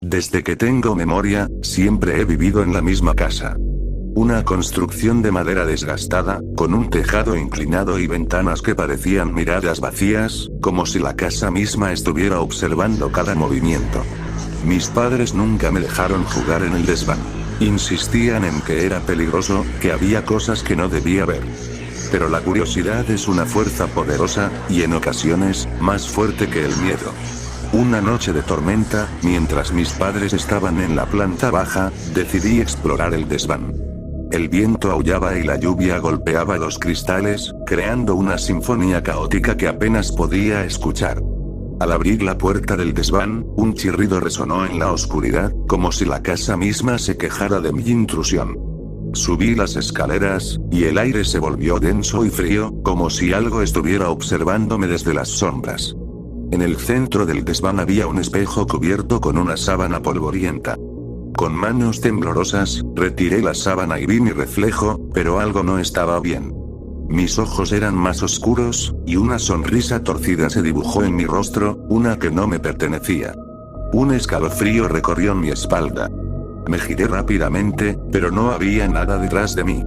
Desde que tengo memoria, siempre he vivido en la misma casa. Una construcción de madera desgastada, con un tejado inclinado y ventanas que parecían miradas vacías, como si la casa misma estuviera observando cada movimiento. Mis padres nunca me dejaron jugar en el desván. Insistían en que era peligroso, que había cosas que no debía ver. Pero la curiosidad es una fuerza poderosa, y en ocasiones, más fuerte que el miedo. Una noche de tormenta, mientras mis padres estaban en la planta baja, decidí explorar el desván. El viento aullaba y la lluvia golpeaba los cristales, creando una sinfonía caótica que apenas podía escuchar. Al abrir la puerta del desván, un chirrido resonó en la oscuridad, como si la casa misma se quejara de mi intrusión. Subí las escaleras, y el aire se volvió denso y frío, como si algo estuviera observándome desde las sombras. En el centro del desván había un espejo cubierto con una sábana polvorienta. Con manos temblorosas, retiré la sábana y vi mi reflejo, pero algo no estaba bien. Mis ojos eran más oscuros, y una sonrisa torcida se dibujó en mi rostro, una que no me pertenecía. Un escalofrío recorrió mi espalda. Me giré rápidamente, pero no había nada detrás de mí.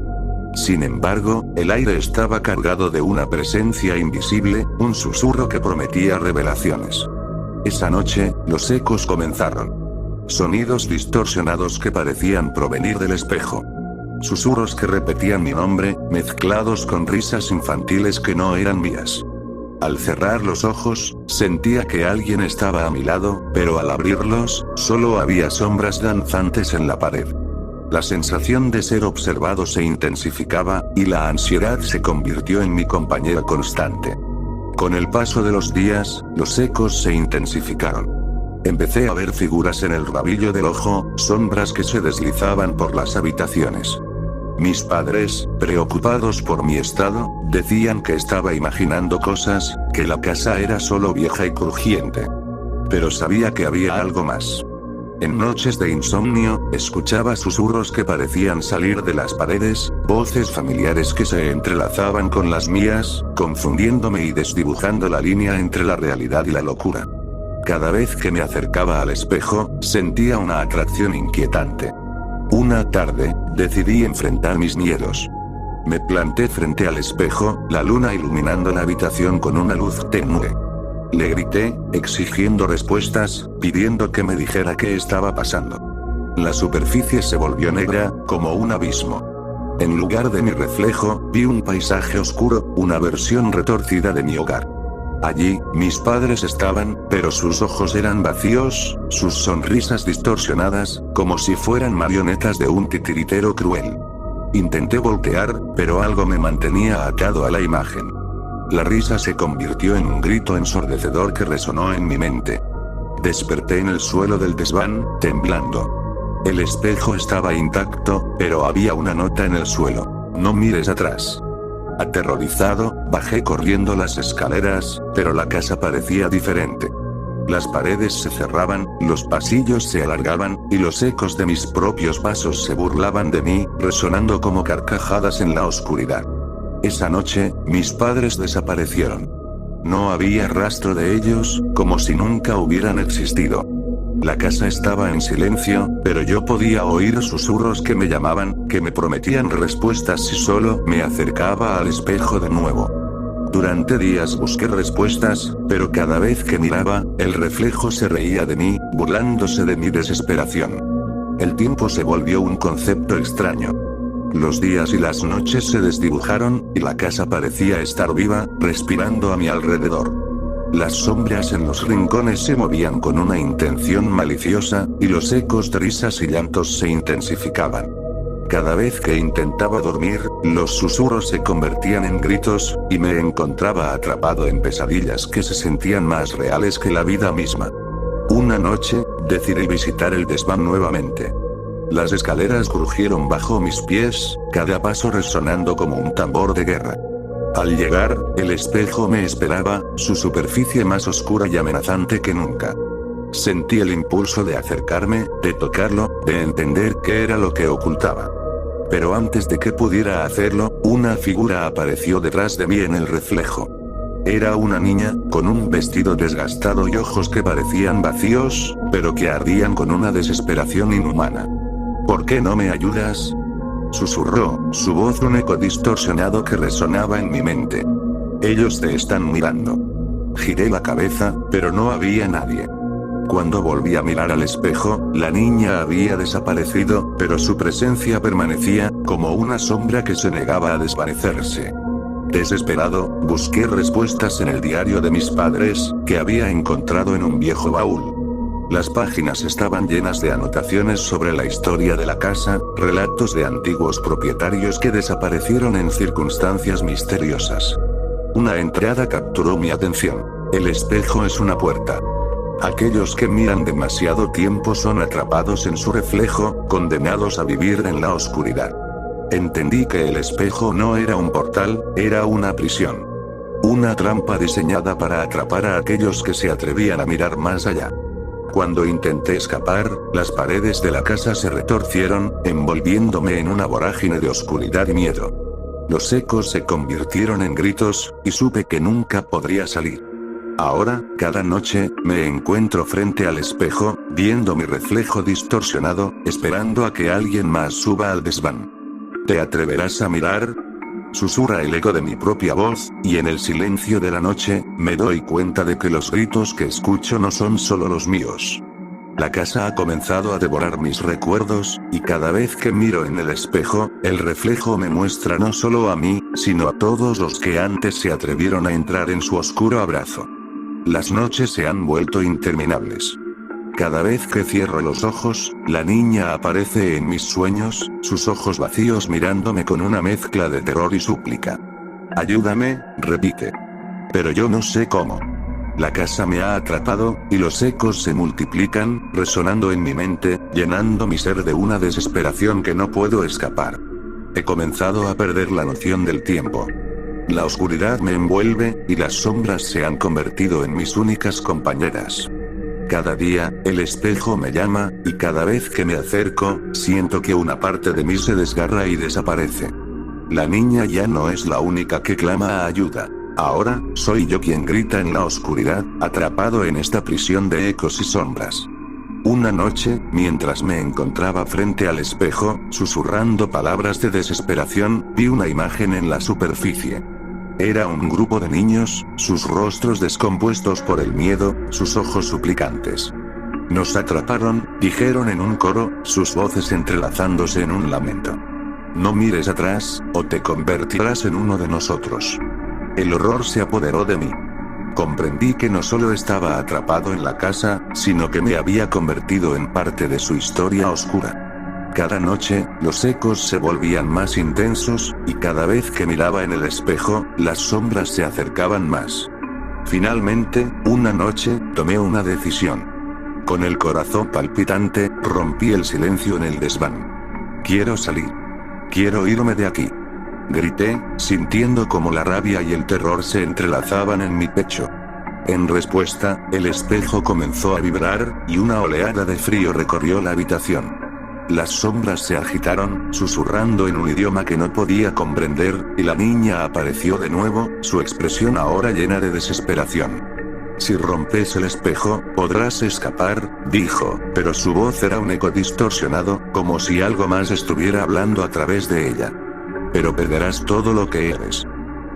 Sin embargo, el aire estaba cargado de una presencia invisible, un susurro que prometía revelaciones. Esa noche, los ecos comenzaron. Sonidos distorsionados que parecían provenir del espejo. Susurros que repetían mi nombre, mezclados con risas infantiles que no eran mías. Al cerrar los ojos, sentía que alguien estaba a mi lado, pero al abrirlos, solo había sombras danzantes en la pared. La sensación de ser observado se intensificaba, y la ansiedad se convirtió en mi compañera constante. Con el paso de los días, los ecos se intensificaron. Empecé a ver figuras en el rabillo del ojo, sombras que se deslizaban por las habitaciones. Mis padres, preocupados por mi estado, decían que estaba imaginando cosas, que la casa era solo vieja y crujiente. Pero sabía que había algo más. En noches de insomnio, escuchaba susurros que parecían salir de las paredes, voces familiares que se entrelazaban con las mías, confundiéndome y desdibujando la línea entre la realidad y la locura. Cada vez que me acercaba al espejo, sentía una atracción inquietante. Una tarde, decidí enfrentar mis miedos. Me planté frente al espejo, la luna iluminando la habitación con una luz tenue. Le grité, exigiendo respuestas, pidiendo que me dijera qué estaba pasando. La superficie se volvió negra, como un abismo. En lugar de mi reflejo, vi un paisaje oscuro, una versión retorcida de mi hogar. Allí, mis padres estaban, pero sus ojos eran vacíos, sus sonrisas distorsionadas, como si fueran marionetas de un titiritero cruel. Intenté voltear, pero algo me mantenía atado a la imagen. La risa se convirtió en un grito ensordecedor que resonó en mi mente. Desperté en el suelo del desván, temblando. El espejo estaba intacto, pero había una nota en el suelo: no mires atrás. Aterrorizado, bajé corriendo las escaleras, pero la casa parecía diferente. Las paredes se cerraban, los pasillos se alargaban, y los ecos de mis propios pasos se burlaban de mí, resonando como carcajadas en la oscuridad. Esa noche, mis padres desaparecieron. No había rastro de ellos, como si nunca hubieran existido. La casa estaba en silencio, pero yo podía oír susurros que me llamaban, que me prometían respuestas si solo me acercaba al espejo de nuevo. Durante días busqué respuestas, pero cada vez que miraba, el reflejo se reía de mí, burlándose de mi desesperación. El tiempo se volvió un concepto extraño. Los días y las noches se desdibujaron, y la casa parecía estar viva, respirando a mi alrededor. Las sombras en los rincones se movían con una intención maliciosa, y los ecos de risas y llantos se intensificaban. Cada vez que intentaba dormir, los susurros se convertían en gritos, y me encontraba atrapado en pesadillas que se sentían más reales que la vida misma. Una noche, decidí visitar el desván nuevamente. Las escaleras crujieron bajo mis pies, cada paso resonando como un tambor de guerra. Al llegar, el espejo me esperaba, su superficie más oscura y amenazante que nunca. Sentí el impulso de acercarme, de tocarlo, de entender qué era lo que ocultaba. Pero antes de que pudiera hacerlo, una figura apareció detrás de mí en el reflejo. Era una niña, con un vestido desgastado y ojos que parecían vacíos, pero que ardían con una desesperación inhumana. ¿Por qué no me ayudas?, susurró, su voz un eco distorsionado que resonaba en mi mente. Ellos te están mirando. Giré la cabeza, pero no había nadie. Cuando volví a mirar al espejo, la niña había desaparecido, pero su presencia permanecía, como una sombra que se negaba a desvanecerse. Desesperado, busqué respuestas en el diario de mis padres, que había encontrado en un viejo baúl. Las páginas estaban llenas de anotaciones sobre la historia de la casa, relatos de antiguos propietarios que desaparecieron en circunstancias misteriosas. Una entrada capturó mi atención. El espejo es una puerta. Aquellos que miran demasiado tiempo son atrapados en su reflejo, condenados a vivir en la oscuridad. Entendí que el espejo no era un portal, era una prisión. Una trampa diseñada para atrapar a aquellos que se atrevían a mirar más allá. Cuando intenté escapar, las paredes de la casa se retorcieron, envolviéndome en una vorágine de oscuridad y miedo. Los ecos se convirtieron en gritos, y supe que nunca podría salir. Ahora, cada noche, me encuentro frente al espejo, viendo mi reflejo distorsionado, esperando a que alguien más suba al desván. ¿Te atreverás a mirar?, susurra el eco de mi propia voz, y en el silencio de la noche, me doy cuenta de que los gritos que escucho no son solo los míos. La casa ha comenzado a devorar mis recuerdos, y cada vez que miro en el espejo, el reflejo me muestra no solo a mí, sino a todos los que antes se atrevieron a entrar en su oscuro abrazo. Las noches se han vuelto interminables. Cada vez que cierro los ojos, la niña aparece en mis sueños, sus ojos vacíos mirándome con una mezcla de terror y súplica. Ayúdame, repite. Pero yo no sé cómo. La casa me ha atrapado, y los ecos se multiplican, resonando en mi mente, llenando mi ser de una desesperación que no puedo escapar. He comenzado a perder la noción del tiempo. La oscuridad me envuelve, y las sombras se han convertido en mis únicas compañeras. Cada día, el espejo me llama, y cada vez que me acerco, siento que una parte de mí se desgarra y desaparece. La niña ya no es la única que clama a ayuda. Ahora, soy yo quien grita en la oscuridad, atrapado en esta prisión de ecos y sombras. Una noche, mientras me encontraba frente al espejo, susurrando palabras de desesperación, vi una imagen en la superficie. Era un grupo de niños, sus rostros descompuestos por el miedo, sus ojos suplicantes. Nos atraparon, dijeron en un coro, sus voces entrelazándose en un lamento. No mires atrás, o te convertirás en uno de nosotros. El horror se apoderó de mí. Comprendí que no solo estaba atrapado en la casa, sino que me había convertido en parte de su historia oscura. Cada noche, los ecos se volvían más intensos, y cada vez que miraba en el espejo, las sombras se acercaban más. Finalmente, una noche, tomé una decisión. Con el corazón palpitante, rompí el silencio en el desván. Quiero salir. Quiero irme de aquí. Grité, sintiendo como la rabia y el terror se entrelazaban en mi pecho. En respuesta, el espejo comenzó a vibrar, y una oleada de frío recorrió la habitación. Las sombras se agitaron, susurrando en un idioma que no podía comprender, y la niña apareció de nuevo, su expresión ahora llena de desesperación. Si rompes el espejo, podrás escapar, dijo, pero su voz era un eco distorsionado, como si algo más estuviera hablando a través de ella. Pero perderás todo lo que eres.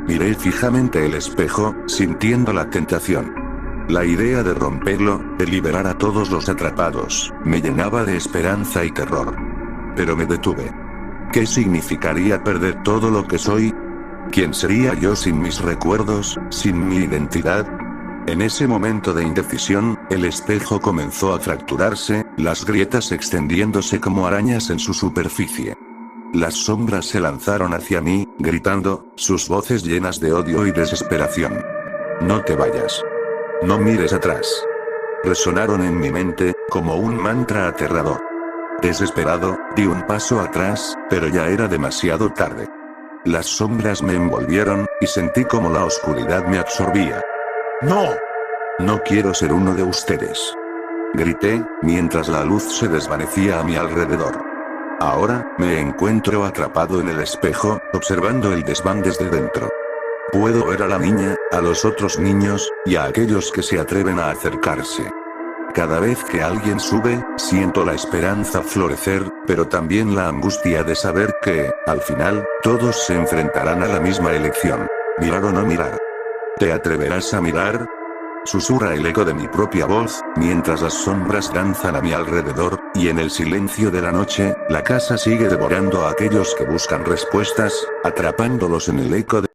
Miré fijamente el espejo, sintiendo la tentación. La idea de romperlo, de liberar a todos los atrapados, me llenaba de esperanza y terror. Pero me detuve. ¿Qué significaría perder todo lo que soy? ¿Quién sería yo sin mis recuerdos, sin mi identidad? En ese momento de indecisión, el espejo comenzó a fracturarse, las grietas extendiéndose como arañas en su superficie. Las sombras se lanzaron hacia mí, gritando, sus voces llenas de odio y desesperación. No te vayas. No mires atrás. Resonaron en mi mente, como un mantra aterrador. Desesperado, di un paso atrás, pero ya era demasiado tarde. Las sombras me envolvieron, y sentí como la oscuridad me absorbía. ¡No! No quiero ser uno de ustedes. Grité, mientras la luz se desvanecía a mi alrededor. Ahora, me encuentro atrapado en el espejo, observando el desván desde dentro. Puedo ver a la niña, a los otros niños, y a aquellos que se atreven a acercarse. Cada vez que alguien sube, siento la esperanza florecer, pero también la angustia de saber que, al final, todos se enfrentarán a la misma elección. ¿Mirar o no mirar? ¿Te atreverás a mirar? Susurra el eco de mi propia voz, mientras las sombras danzan a mi alrededor, y en el silencio de la noche, la casa sigue devorando a aquellos que buscan respuestas, atrapándolos en el eco de